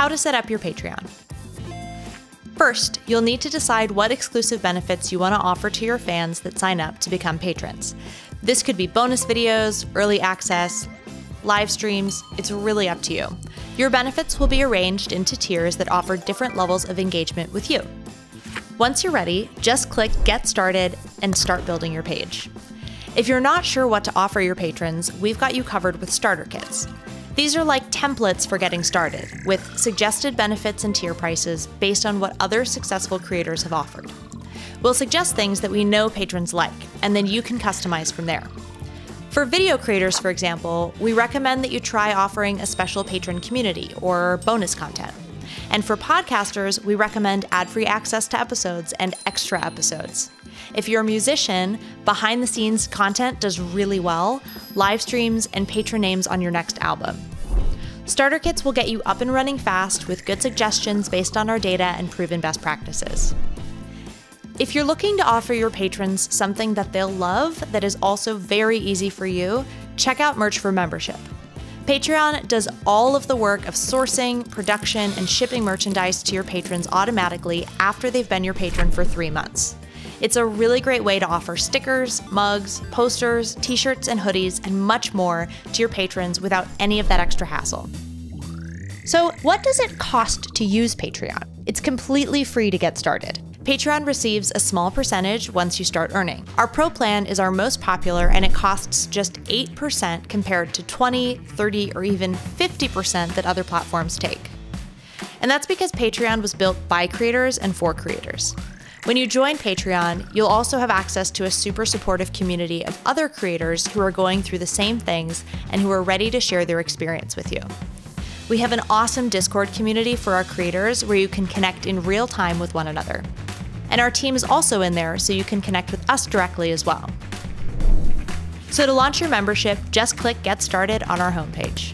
How to set up your Patreon. First, you'll need to decide what exclusive benefits you want to offer to your fans that sign up to become patrons. This could be bonus videos, early access, live streams. It's really up to you. Your benefits will be arranged into tiers that offer different levels of engagement with you. Once you're ready, just click Get Started and start building your page. If you're not sure what to offer your patrons, we've got you covered with starter kits. These are like templates for getting started, with suggested benefits and tier prices based on what other successful creators have offered. We'll suggest things that we know patrons like, and then you can customize from there. For video creators, for example, we recommend that you try offering a special patron community or bonus content. And for podcasters, we recommend ad-free access to episodes and extra episodes. If you're a musician, behind-the-scenes content does really well, live streams, and patron names on your next album. Starter kits will get you up and running fast with good suggestions based on our data and proven best practices. If you're looking to offer your patrons something that they'll love that is also very easy for you, check out Merch for Membership. Patreon does all of the work of sourcing, production, and shipping merchandise to your patrons automatically after they've been your patron for 3 months. It's a really great way to offer stickers, mugs, posters, t-shirts, and hoodies, and much more to your patrons without any of that extra hassle. So, what does it cost to use Patreon? It's completely free to get started. Patreon receives a small percentage once you start earning. Our Pro plan is our most popular, and it costs just 8% compared to 20, 30, or even 50% that other platforms take. And that's because Patreon was built by creators and for creators. When you join Patreon, you'll also have access to a super supportive community of other creators who are going through the same things and who are ready to share their experience with you. We have an awesome Discord community for our creators where you can connect in real time with one another. And our team is also in there, so you can connect with us directly as well. So to launch your membership, just click Get Started on our homepage.